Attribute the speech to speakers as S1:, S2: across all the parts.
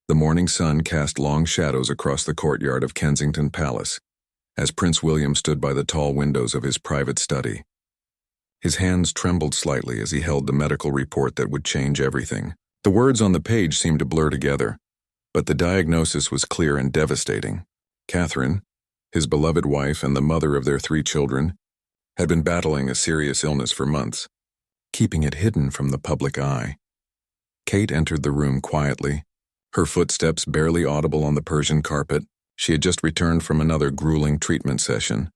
S1: The morning sun cast long shadows across the courtyard of Kensington Palace, as Prince William stood by the tall windows of his private study. His hands trembled slightly as he held the medical report that would change everything. The words on the page seemed to blur together, but the diagnosis was clear and devastating. Catherine, his beloved wife and the mother of their 3 children, had been battling a serious illness for months, keeping it hidden from the public eye. Kate entered the room quietly, her footsteps barely audible on the Persian carpet. She had just returned from another grueling treatment session,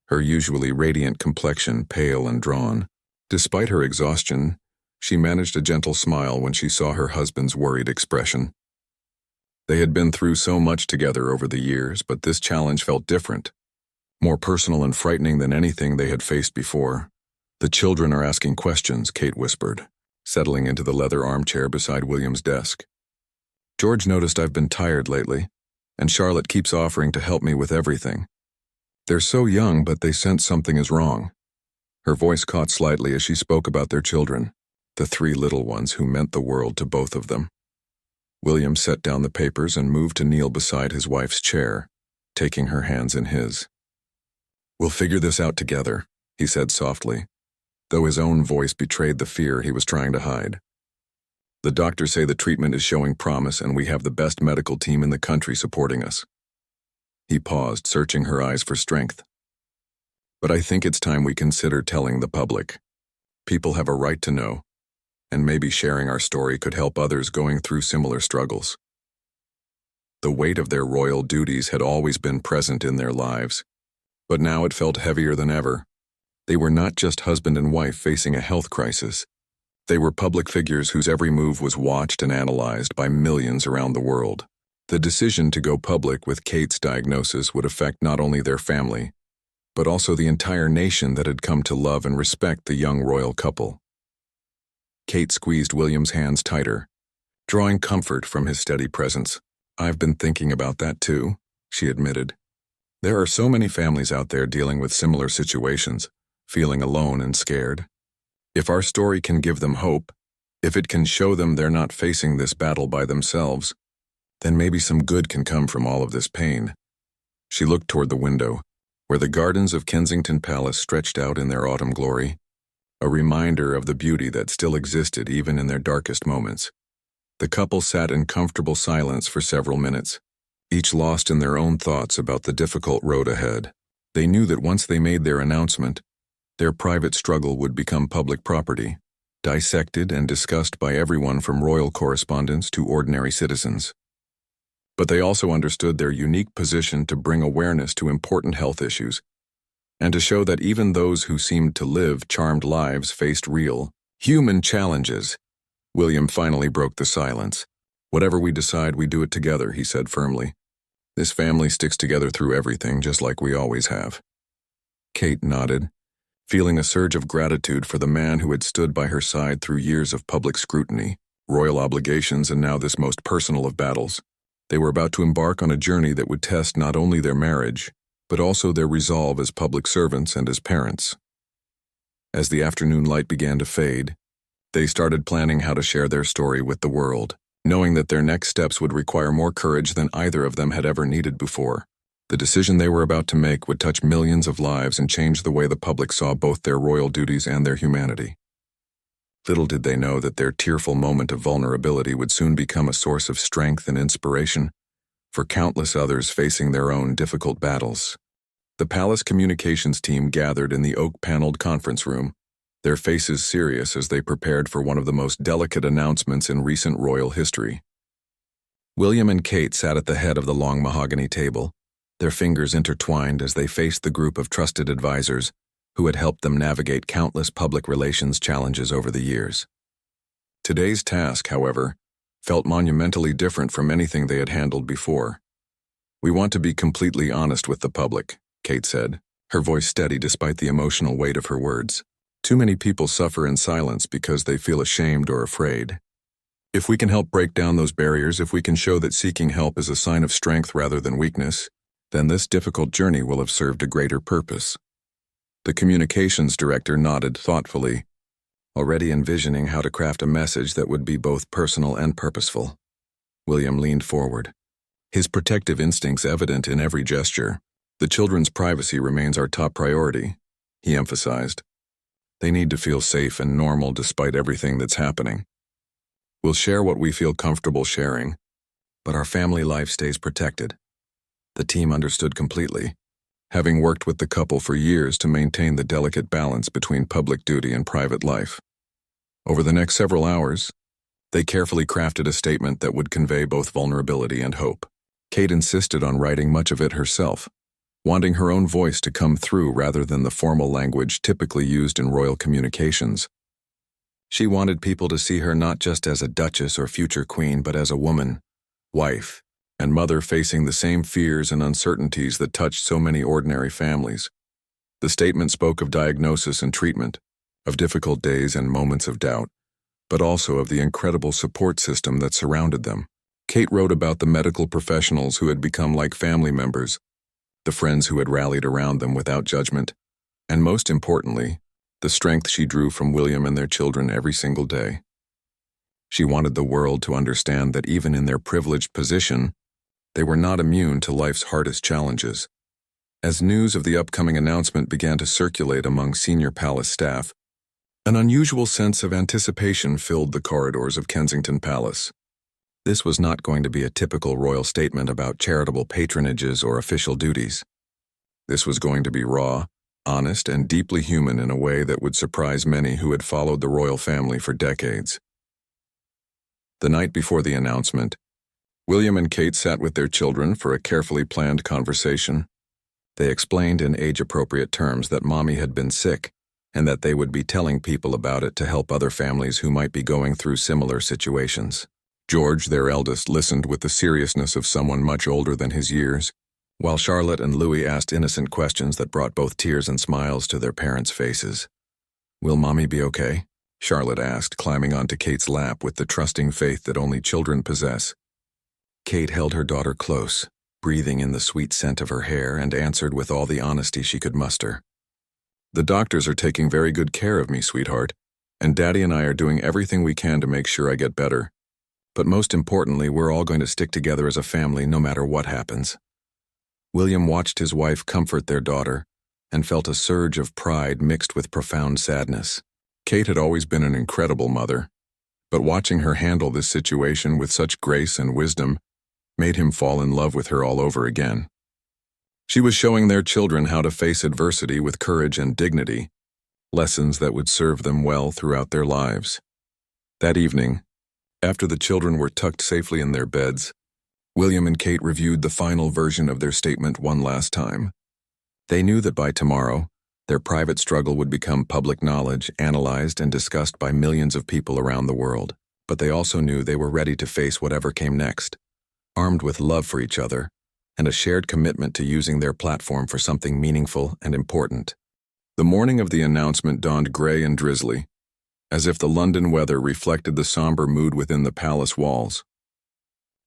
S1: her usually radiant complexion pale and drawn. Despite her exhaustion, she managed a gentle smile when she saw her husband's worried expression. They had been through so much together over the years, but this challenge felt different, more personal and frightening than anything they had faced before. "The children are asking questions," Kate whispered, settling into the leather armchair beside William's desk. "George noticed I've been tired lately, and Charlotte keeps offering to help me with everything. They're so young, but they sense something is wrong." Her voice caught slightly as she spoke about their children, the 3 little ones who meant the world to both of them. William set down the papers and moved to kneel beside his wife's chair, taking her hands in his. "We'll figure this out together," he said softly, though his own voice betrayed the fear he was trying to hide. "The doctors say the treatment is showing promise and we have the best medical team in the country supporting us." He paused, searching her eyes for strength. "But I think it's time we consider telling the public. People have a right to know, and maybe sharing our story could help others going through similar struggles." The weight of their royal duties had always been present in their lives, but now it felt heavier than ever. They were not just husband and wife facing a health crisis. They were public figures whose every move was watched and analyzed by millions around the world. The decision to go public with Kate's diagnosis would affect not only their family, but also the entire nation that had come to love and respect the young royal couple. Kate squeezed William's hands tighter, drawing comfort from his steady presence. "I've been thinking about that too," she admitted. "There are so many families out there dealing with similar situations, feeling alone and scared. If our story can give them hope, if it can show them they're not facing this battle by themselves, then maybe some good can come from all of this pain." She looked toward the window, where the gardens of Kensington Palace stretched out in their autumn glory, a reminder of the beauty that still existed even in their darkest moments. The couple sat in comfortable silence for several minutes, each lost in their own thoughts about the difficult road ahead. They knew that once they made their announcement, their private struggle would become public property, dissected and discussed by everyone from royal correspondents to ordinary citizens. But they also understood their unique position to bring awareness to important health issues, and to show that even those who seemed to live charmed lives faced real, human challenges. William finally broke the silence. "Whatever we decide, we do it together," he said firmly. "This family sticks together through everything, just like we always have." Kate nodded, feeling a surge of gratitude for the man who had stood by her side through years of public scrutiny, royal obligations, and now this most personal of battles. They were about to embark on a journey that would test not only their marriage, but also their resolve as public servants and as parents. As the afternoon light began to fade, they started planning how to share their story with the world, knowing that their next steps would require more courage than either of them had ever needed before. The decision they were about to make would touch millions of lives and change the way the public saw both their royal duties and their humanity. Little did they know that their tearful moment of vulnerability would soon become a source of strength and inspiration for countless others facing their own difficult battles. The palace communications team gathered in the oak-paneled conference room, their faces serious as they prepared for one of the most delicate announcements in recent royal history. William and Kate sat at the head of the long mahogany table, their fingers intertwined as they faced the group of trusted advisors who had helped them navigate countless public relations challenges over the years. Today's task, however, felt monumentally different from anything they had handled before. "We want to be completely honest with the public," Kate said, her voice steady despite the emotional weight of her words. "Too many people suffer in silence because they feel ashamed or afraid. If we can help break down those barriers, if we can show that seeking help is a sign of strength rather than weakness, then this difficult journey will have served a greater purpose." The communications director nodded thoughtfully, already envisioning how to craft a message that would be both personal and purposeful. William leaned forward, his protective instincts evident in every gesture. The children's privacy remains our top priority, he emphasized. They need to feel safe and normal despite everything that's happening. We'll share what we feel comfortable sharing, but our family life stays protected. The team understood completely, having worked with the couple for years to maintain the delicate balance between public duty and private life. Over the next several hours, they carefully crafted a statement that would convey both vulnerability and hope. Kate insisted on writing much of it herself, wanting her own voice to come through rather than the formal language typically used in royal communications. She wanted people to see her not just as a duchess or future queen, but as a woman, wife, and mother facing the same fears and uncertainties that touched so many ordinary families. The statement spoke of diagnosis and treatment, of difficult days and moments of doubt, but also of the incredible support system that surrounded them. Kate wrote about the medical professionals who had become like family members, the friends who had rallied around them without judgment, and most importantly, the strength she drew from William and their children every single day. She wanted the world to understand that even in their privileged position, they were not immune to life's hardest challenges. As news of the upcoming announcement began to circulate among senior palace staff, an unusual sense of anticipation filled the corridors of Kensington Palace. This was not going to be a typical royal statement about charitable patronages or official duties. This was going to be raw, honest, and deeply human in a way that would surprise many who had followed the royal family for decades. The night before the announcement, William and Kate sat with their children for a carefully planned conversation. They explained in age-appropriate terms that Mommy had been sick and that they would be telling people about it to help other families who might be going through similar situations. George, their eldest, listened with the seriousness of someone much older than his years, while Charlotte and Louis asked innocent questions that brought both tears and smiles to their parents' faces. "Will Mommy be okay?" Charlotte asked, climbing onto Kate's lap with the trusting faith that only children possess. Kate held her daughter close, breathing in the sweet scent of her hair, and answered with all the honesty she could muster. "The doctors are taking very good care of me, sweetheart, and Daddy and I are doing everything we can to make sure I get better. But most importantly, we're all going to stick together as a family no matter what happens." William watched his wife comfort their daughter and felt a surge of pride mixed with profound sadness. Kate had always been an incredible mother, but watching her handle this situation with such grace and wisdom made him fall in love with her all over again. She was showing their children how to face adversity with courage and dignity, lessons that would serve them well throughout their lives. That evening, after the children were tucked safely in their beds, William and Kate reviewed the final version of their statement one last time. They knew that by tomorrow, their private struggle would become public knowledge, analyzed and discussed by millions of people around the world. But they also knew they were ready to face whatever came next, armed with love for each other and a shared commitment to using their platform for something meaningful and important. The morning of the announcement dawned gray and drizzly, as if the London weather reflected the somber mood within the palace walls.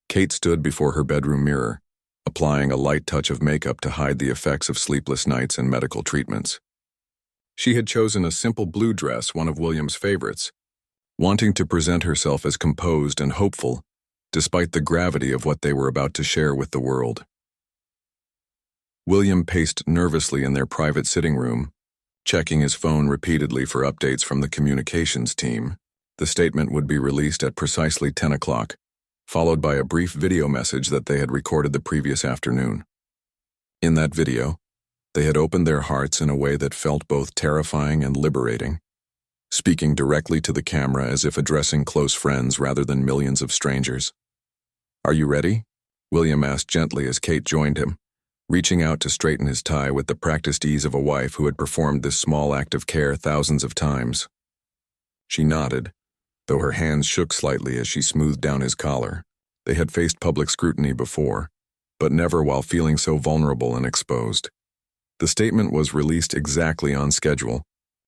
S1: Kate stood before her bedroom mirror, applying a light touch of makeup to hide the effects of sleepless nights and medical treatments. She had chosen a simple blue dress, one of William's favorites, wanting to present herself as composed and hopeful, despite the gravity of what they were about to share with the world. William paced nervously in their private sitting room, checking his phone repeatedly for updates from the communications team. The statement would be released at precisely 10 o'clock, followed by a brief video message that they had recorded the previous afternoon. In that video, they had opened their hearts in a way that felt both terrifying and liberating, speaking directly to the camera as if addressing close friends rather than millions of strangers. "Are you ready?" William asked gently as Kate joined him, reaching out to straighten his tie with the practiced ease of a wife who had performed this small act of care thousands of times. She nodded, though her hands shook slightly as she smoothed down his collar. They had faced public scrutiny before, but never while feeling so vulnerable and exposed. The statement was released exactly on schedule,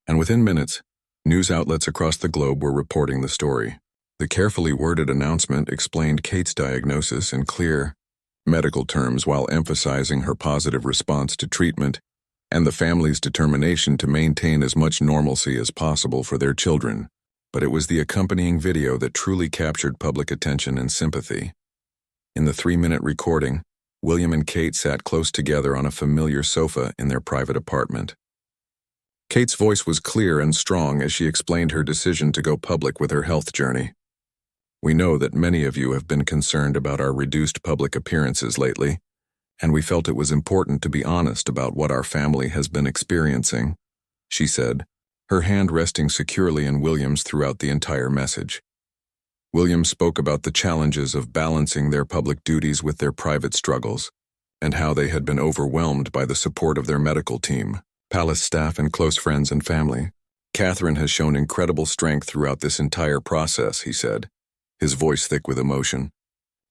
S1: and within minutes, news outlets across the globe were reporting the story. The carefully worded announcement explained Kate's diagnosis in clear medical terms while emphasizing her positive response to treatment and the family's determination to maintain as much normalcy as possible for their children. But it was the accompanying video that truly captured public attention and sympathy. In the 3-minute recording, William and Kate sat close together on a familiar sofa in their private apartment. Kate's voice was clear and strong as she explained her decision to go public with her health journey. "We know that many of you have been concerned about our reduced public appearances lately, and we felt it was important to be honest about what our family has been experiencing," she said, her hand resting securely in William's throughout the entire message. William spoke about the challenges of balancing their public duties with their private struggles, and how they had been overwhelmed by the support of their medical team, palace staff, and close friends and family. "Catherine has shown incredible strength throughout this entire process," he said, his voice thick with emotion.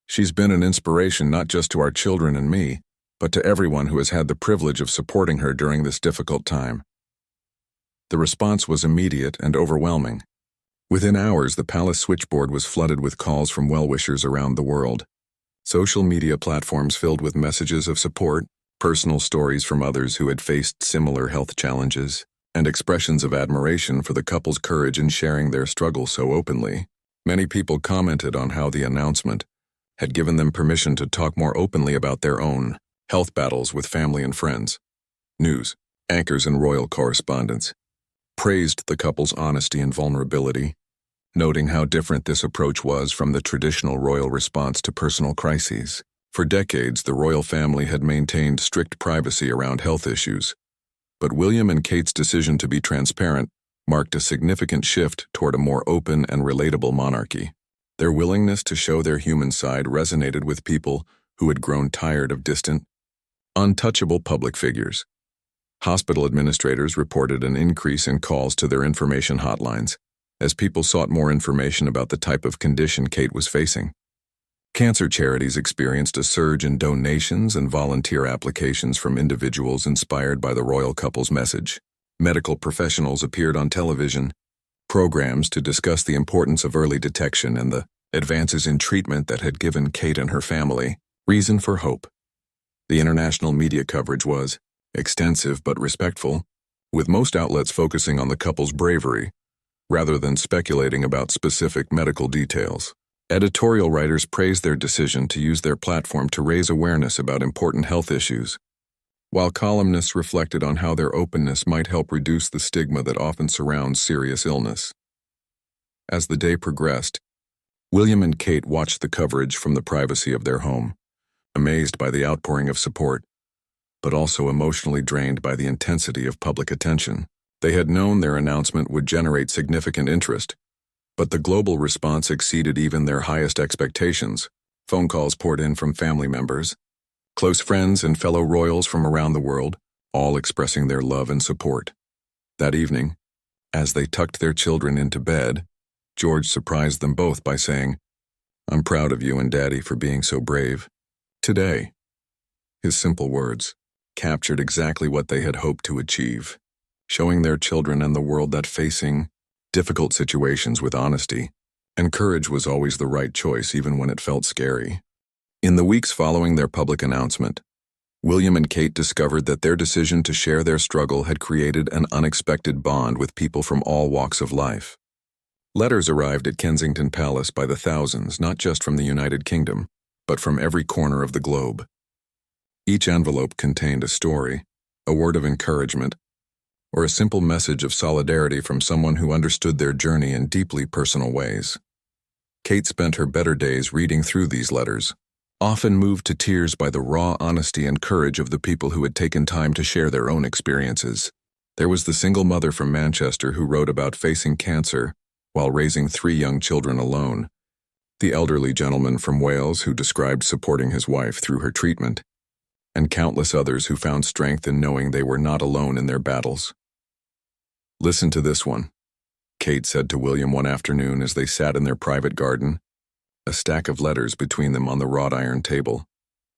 S1: "She's been an inspiration not just to our children and me, but to everyone who has had the privilege of supporting her during this difficult time." The response was immediate and overwhelming. Within hours, the palace switchboard was flooded with calls from well-wishers around the world. Social media platforms filled with messages of support, personal stories from others who had faced similar health challenges, and expressions of admiration for the couple's courage in sharing their struggle so openly. Many people commented on how the announcement had given them permission to talk more openly about their own health battles with family and friends. News anchors and royal correspondents praised the couple's honesty and vulnerability, noting how different this approach was from the traditional royal response to personal crises. For decades, the royal family had maintained strict privacy around health issues, but William and Kate's decision to be transparent marked a significant shift toward a more open and relatable monarchy. Their willingness to show their human side resonated with people who had grown tired of distant, untouchable public figures. Hospital administrators reported an increase in calls to their information hotlines, as people sought more information about the type of condition Kate was facing. Cancer charities experienced a surge in donations and volunteer applications from individuals inspired by the royal couple's message. Medical professionals appeared on television programs to discuss the importance of early detection and the advances in treatment that had given Kate and her family reason for hope. The international media coverage was extensive but respectful, with most outlets focusing on the couple's bravery rather than speculating about specific medical details. Editorial writers praised their decision to use their platform to raise awareness about important health issues, while columnists reflected on how their openness might help reduce the stigma that often surrounds serious illness. As the day progressed, William and Kate watched the coverage from the privacy of their home, amazed by the outpouring of support, but also emotionally drained by the intensity of public attention. They had known their announcement would generate significant interest, but the global response exceeded even their highest expectations. Phone calls poured in from family members, close friends, and fellow royals from around the world, all expressing their love and support. That evening, as they tucked their children into bed, George surprised them both by saying, "I'm proud of you and Daddy for being so brave today." His simple words captured exactly what they had hoped to achieve, showing their children and the world that facing difficult situations with honesty and courage was always the right choice, even when it felt scary. In the weeks following their public announcement, William and Kate discovered that their decision to share their struggle had created an unexpected bond with people from all walks of life. Letters arrived at Kensington Palace by the thousands, not just from the United Kingdom, but from every corner of the globe. Each envelope contained a story, a word of encouragement, or a simple message of solidarity from someone who understood their journey in deeply personal ways. Kate spent her better days reading through these letters, often moved to tears by the raw honesty and courage of the people who had taken time to share their own experiences. There was the single mother from Manchester who wrote about facing cancer while raising 3 young children alone, the elderly gentleman from Wales who described supporting his wife through her treatment, and countless others who found strength in knowing they were not alone in their battles. "Listen to this one," Kate said to William one afternoon as they sat in their private garden, a stack of letters between them on the wrought iron table.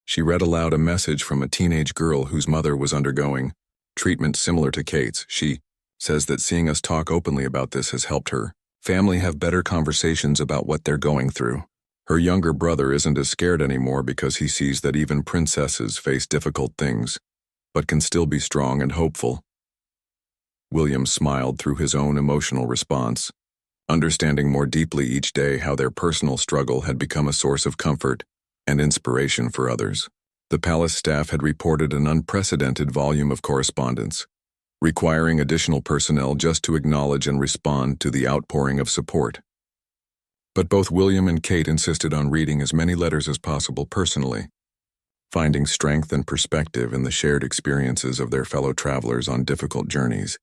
S1: She read aloud a message from a teenage girl whose mother was undergoing treatment similar to Kate's. "She says that seeing us talk openly about this has helped her family have better conversations about what they're going through. Her younger brother isn't as scared anymore because he sees that even princesses face difficult things, but can still be strong and hopeful." William smiled through his own emotional response, understanding more deeply each day how their personal struggle had become a source of comfort and inspiration for others. The palace staff had reported an unprecedented volume of correspondence, requiring additional personnel just to acknowledge and respond to the outpouring of support. But both William and Kate insisted on reading as many letters as possible personally, finding strength and perspective in the shared experiences of their fellow travelers on difficult journeys.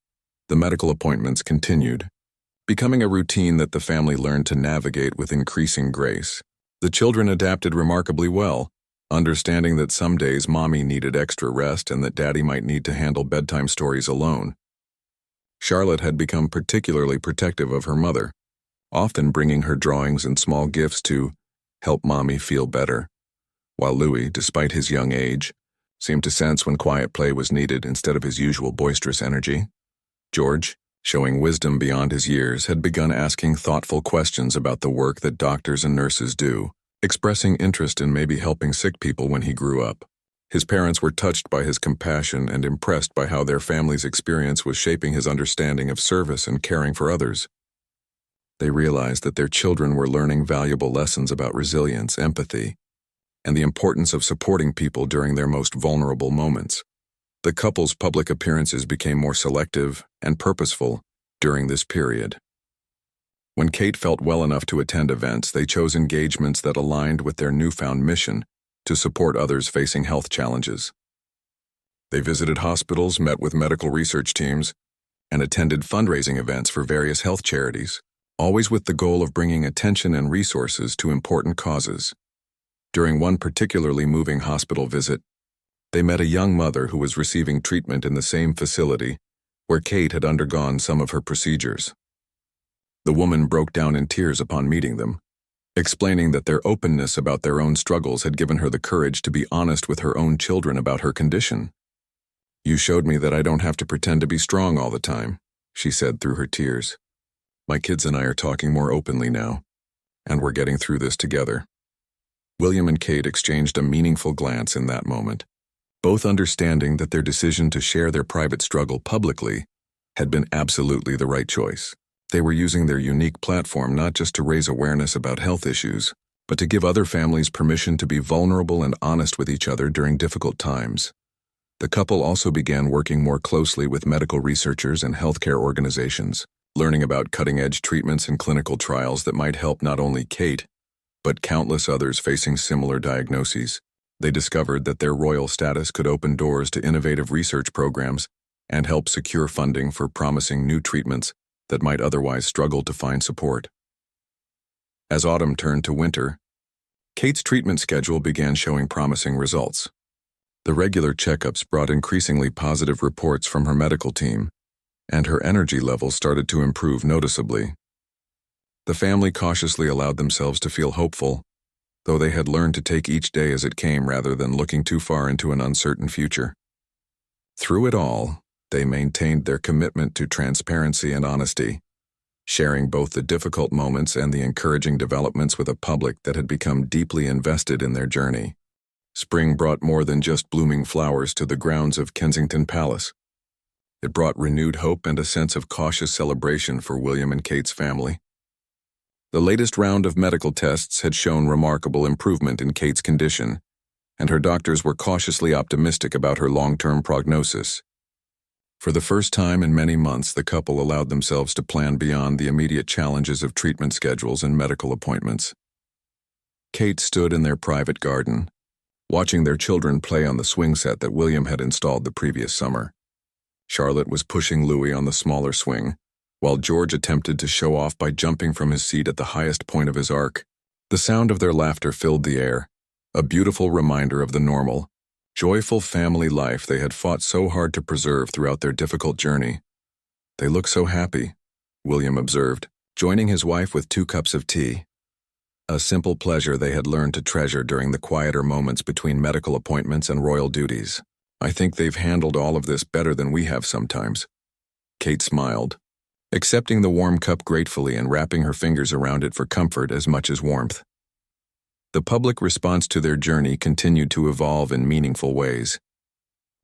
S1: The medical appointments continued, becoming a routine that the family learned to navigate with increasing grace. The children adapted remarkably well, understanding that some days mommy needed extra rest and that daddy might need to handle bedtime stories alone. Charlotte had become particularly protective of her mother, often bringing her drawings and small gifts to help mommy feel better, while Louis, despite his young age, seemed to sense when quiet play was needed instead of his usual boisterous energy. George, showing wisdom beyond his years, had begun asking thoughtful questions about the work that doctors and nurses do, expressing interest in maybe helping sick people when he grew up. His parents were touched by his compassion and impressed by how their family's experience was shaping his understanding of service and caring for others. They realized that their children were learning valuable lessons about resilience, empathy, and the importance of supporting people during their most vulnerable moments. The couple's public appearances became more selective and purposeful during this period. When Kate felt well enough to attend events, they chose engagements that aligned with their newfound mission to support others facing health challenges. They visited hospitals, met with medical research teams, and attended fundraising events for various health charities, always with the goal of bringing attention and resources to important causes. During one particularly moving hospital visit, they met a young mother who was receiving treatment in the same facility where Kate had undergone some of her procedures. The woman broke down in tears upon meeting them, explaining that their openness about their own struggles had given her the courage to be honest with her own children about her condition. "You showed me that I don't have to pretend to be strong all the time," she said through her tears. "My kids and I are talking more openly now, and we're getting through this together." William and Kate exchanged a meaningful glance in that moment, both understanding that their decision to share their private struggle publicly had been absolutely the right choice. They were using their unique platform not just to raise awareness about health issues, but to give other families permission to be vulnerable and honest with each other during difficult times. The couple also began working more closely with medical researchers and healthcare organizations, learning about cutting-edge treatments and clinical trials that might help not only Kate, but countless others facing similar diagnoses. They discovered that their royal status could open doors to innovative research programs and help secure funding for promising new treatments that might otherwise struggle to find support. As autumn turned to winter, Kate's treatment schedule began showing promising results. The regular checkups brought increasingly positive reports from her medical team, and her energy levels started to improve noticeably. The family cautiously allowed themselves to feel hopeful, though they had learned to take each day as it came rather than looking too far into an uncertain future. Through it all, they maintained their commitment to transparency and honesty, sharing both the difficult moments and the encouraging developments with a public that had become deeply invested in their journey. Spring brought more than just blooming flowers to the grounds of Kensington Palace. It brought renewed hope and a sense of cautious celebration for William and Kate's family. The latest round of medical tests had shown remarkable improvement in Kate's condition, and her doctors were cautiously optimistic about her long-term prognosis. For the first time in many months, the couple allowed themselves to plan beyond the immediate challenges of treatment schedules and medical appointments. Kate stood in their private garden, watching their children play on the swing set that William had installed the previous summer. Charlotte was pushing Louis on the smaller swing, while George attempted to show off by jumping from his seat at the highest point of his arc. The sound of their laughter filled the air, a beautiful reminder of the normal, joyful family life they had fought so hard to preserve throughout their difficult journey. "They look so happy," William observed, joining his wife with 2 cups of tea. A simple pleasure they had learned to treasure during the quieter moments between medical appointments and royal duties. "I think they've handled all of this better than we have sometimes." Kate smiled, accepting the warm cup gratefully and wrapping her fingers around it for comfort as much as warmth. The public response to their journey continued to evolve in meaningful ways.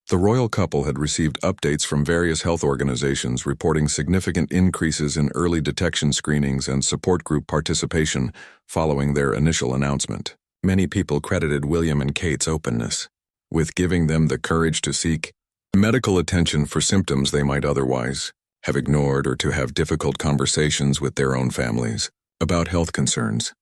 S1: The royal couple had received updates from various health organizations reporting significant increases in early detection screenings and support group participation following their initial announcement. Many people credited William and Kate's openness with giving them the courage to seek medical attention for symptoms they might otherwise have ignored, or to have difficult conversations with their own families about health concerns.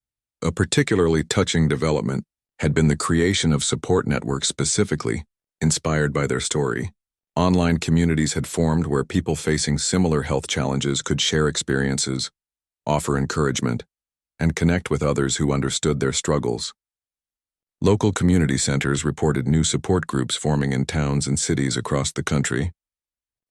S1: A particularly touching development had been the creation of support networks specifically inspired by their story. Online communities had formed where people facing similar health challenges could share experiences, offer encouragement, and connect with others who understood their struggles. Local community centers reported new support groups forming in towns and cities across the country,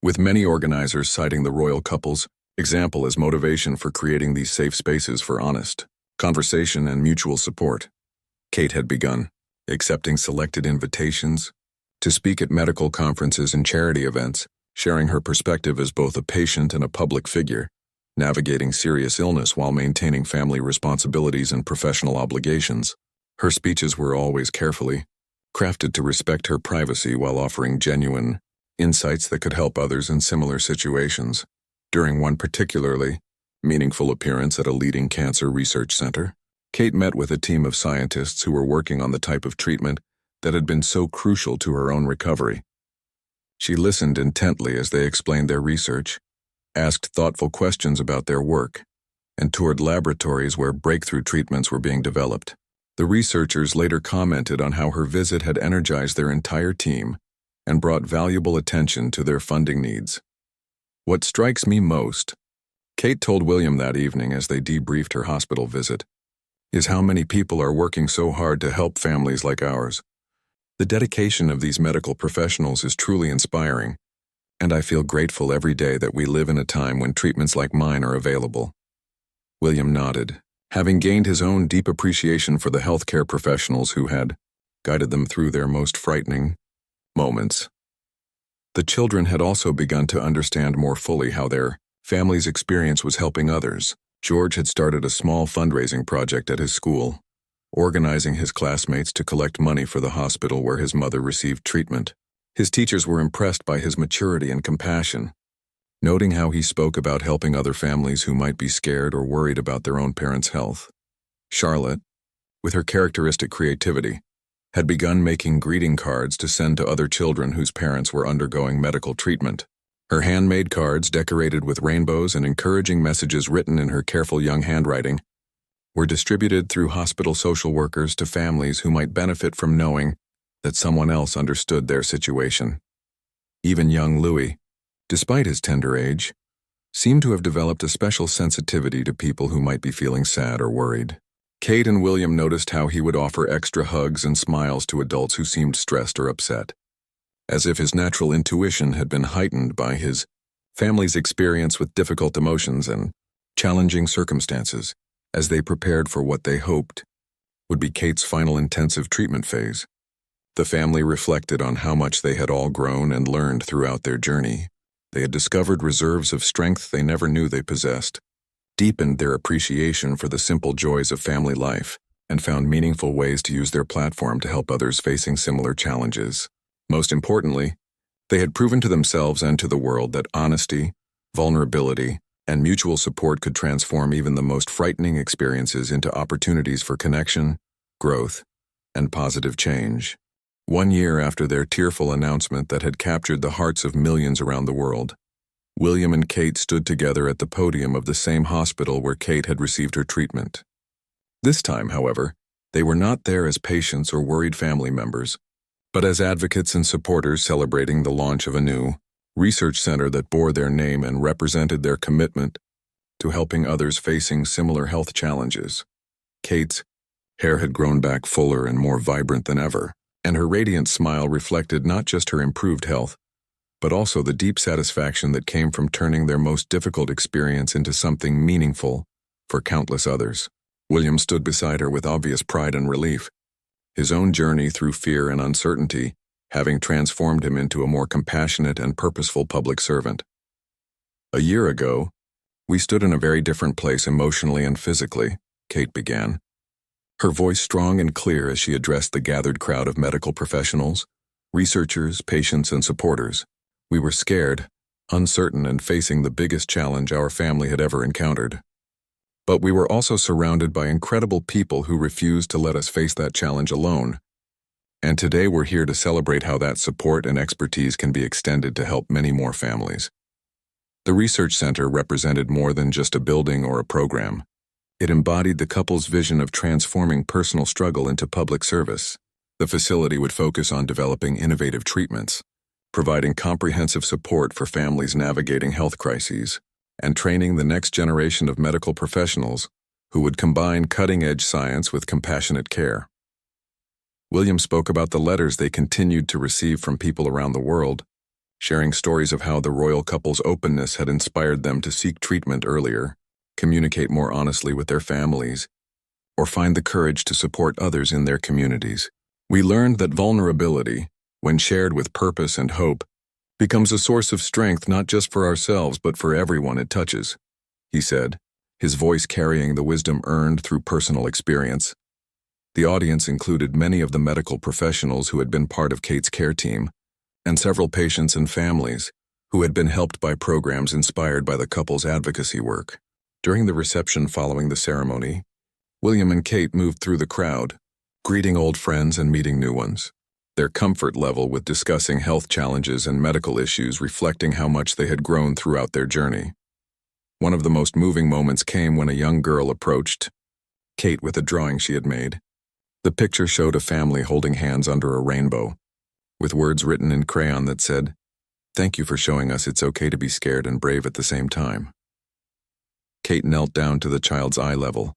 S1: with many organizers citing the royal couple's example as motivation for creating these safe spaces for honest conversation and mutual support. Kate had begun accepting selected invitations to speak at medical conferences and charity events, sharing her perspective as both a patient and a public figure, navigating serious illness while maintaining family responsibilities and professional obligations. Her speeches were always carefully crafted to respect her privacy while offering genuine insights that could help others in similar situations. During one particularly meaningful appearance at a leading cancer research center, Kate met with a team of scientists who were working on the type of treatment that had been so crucial to her own recovery. She listened intently as they explained their research, asked thoughtful questions about their work, and toured laboratories where breakthrough treatments were being developed. The researchers later commented on how her visit had energized their entire team and brought valuable attention to their funding needs. "What strikes me most," Kate told William that evening as they debriefed her hospital visit, "is how many people are working so hard to help families like ours. The dedication of these medical professionals is truly inspiring, and I feel grateful every day that we live in a time when treatments like mine are available." William nodded, having gained his own deep appreciation for the healthcare professionals who had guided them through their most frightening moments. The children had also begun to understand more fully how their family's experience was helping others. George had started a small fundraising project at his school, organizing his classmates to collect money for the hospital where his mother received treatment. His teachers were impressed by his maturity and compassion, noting how he spoke about helping other families who might be scared or worried about their own parents' health. Charlotte, with her characteristic creativity, had begun making greeting cards to send to other children whose parents were undergoing medical treatment. Her handmade cards, decorated with rainbows and encouraging messages written in her careful young handwriting, were distributed through hospital social workers to families who might benefit from knowing that someone else understood their situation. Even young Louis, despite his tender age, seemed to have developed a special sensitivity to people who might be feeling sad or worried. Kate and William noticed how he would offer extra hugs and smiles to adults who seemed stressed or upset, as if his natural intuition had been heightened by his family's experience with difficult emotions and challenging circumstances as they prepared for what they hoped would be Kate's final intensive treatment phase. The family reflected on how much they had all grown and learned throughout their journey. They had discovered reserves of strength they never knew they possessed, deepened their appreciation for the simple joys of family life, and found meaningful ways to use their platform to help others facing similar challenges. Most importantly, they had proven to themselves and to the world that honesty, vulnerability, and mutual support could transform even the most frightening experiences into opportunities for connection, growth, and positive change. 1 year after their tearful announcement that had captured the hearts of millions around the world, William and Kate stood together at the podium of the same hospital where Kate had received her treatment. This time, however, they were not there as patients or worried family members, but as advocates and supporters celebrating the launch of a new research center that bore their name and represented their commitment to helping others facing similar health challenges. Kate's hair had grown back fuller and more vibrant than ever, and her radiant smile reflected not just her improved health, but also the deep satisfaction that came from turning their most difficult experience into something meaningful for countless others. William stood beside her with obvious pride and relief, his own journey through fear and uncertainty having transformed him into a more compassionate and purposeful public servant. "A year ago, we stood in a very different place emotionally and physically," Kate began, her voice strong and clear as she addressed the gathered crowd of medical professionals, researchers, patients, and supporters. "We were scared, uncertain, and facing the biggest challenge our family had ever encountered. But we were also surrounded by incredible people who refused to let us face that challenge alone. And today we're here to celebrate how that support and expertise can be extended to help many more families. The research center represented more than just a building or a program. It embodied the couple's vision of transforming personal struggle into public service. The facility would focus on developing innovative treatments, providing comprehensive support for families navigating health crises, and training the next generation of medical professionals who would combine cutting-edge science with compassionate care. William spoke about the letters they continued to receive from people around the world, sharing stories of how the royal couple's openness had inspired them to seek treatment earlier, communicate more honestly with their families, or find the courage to support others in their communities. We learned that vulnerability, when shared with purpose and hope, becomes a source of strength not just for ourselves but for everyone it touches, he said, his voice carrying the wisdom earned through personal experience. The audience included many of the medical professionals who had been part of Kate's care team, and several patients and families who had been helped by programs inspired by the couple's advocacy work. During the reception following the ceremony, William and Kate moved through the crowd, greeting old friends and meeting new ones, their comfort level with discussing health challenges and medical issues reflecting how much they had grown throughout their journey. One of the most moving moments came when a young girl approached Kate with a drawing she had made. The picture showed a family holding hands under a rainbow, with words written in crayon that said, "Thank you for showing us it's okay to be scared and brave at the same time." Kate knelt down to the child's eye level,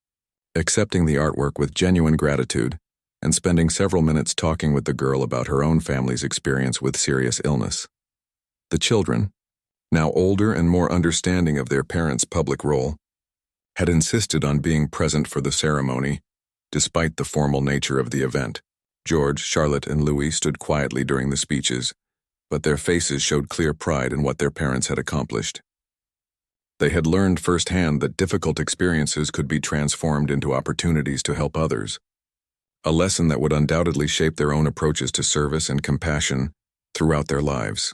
S1: accepting the artwork with genuine gratitude, and spending several minutes talking with the girl about her own family's experience with serious illness. The children, now older and more understanding of their parents' public role, had insisted on being present for the ceremony, despite the formal nature of the event. George, Charlotte, and Louis stood quietly during the speeches, but their faces showed clear pride in what their parents had accomplished. They had learned firsthand that difficult experiences could be transformed into opportunities to help others, a lesson that would undoubtedly shape their own approaches to service and compassion throughout their lives.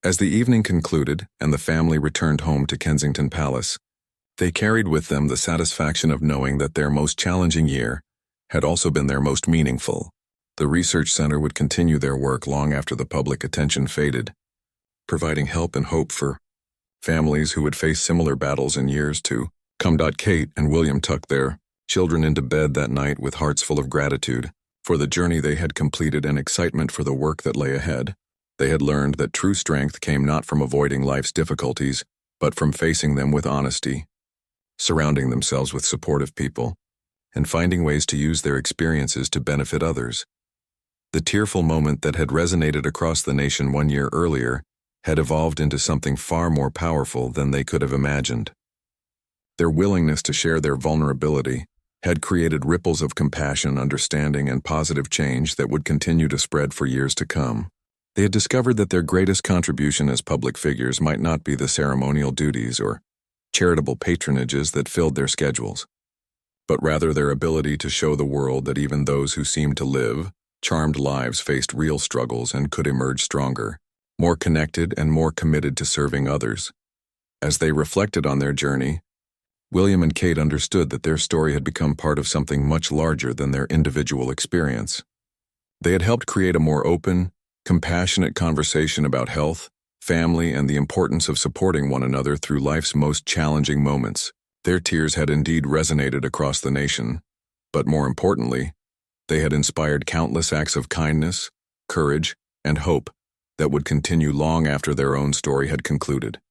S1: As the evening concluded and the family returned home to Kensington Palace, they carried with them the satisfaction of knowing that their most challenging year had also been their most meaningful. The research center would continue their work long after the public attention faded, providing help and hope for families who would face similar battles in years to come. Kate and William tucked their children into bed that night with hearts full of gratitude for the journey they had completed and excitement for the work that lay ahead. They had learned that true strength came not from avoiding life's difficulties, but from facing them with honesty, surrounding themselves with supportive people, and finding ways to use their experiences to benefit others. The tearful moment that had resonated across the nation 1 year earlier had evolved into something far more powerful than they could have imagined. Their willingness to share their vulnerability had created ripples of compassion, understanding, and positive change that would continue to spread for years to come. They had discovered that their greatest contribution as public figures might not be the ceremonial duties or charitable patronages that filled their schedules, but rather their ability to show the world that even those who seemed to live charmed lives faced real struggles and could emerge stronger, more connected and more committed to serving others. As they reflected on their journey, William and Kate understood that their story had become part of something much larger than their individual experience. They had helped create a more open, compassionate conversation about health, family, and the importance of supporting one another through life's most challenging moments. Their tears had indeed resonated across the nation, but more importantly, they had inspired countless acts of kindness, courage, and hope that would continue long after their own story had concluded.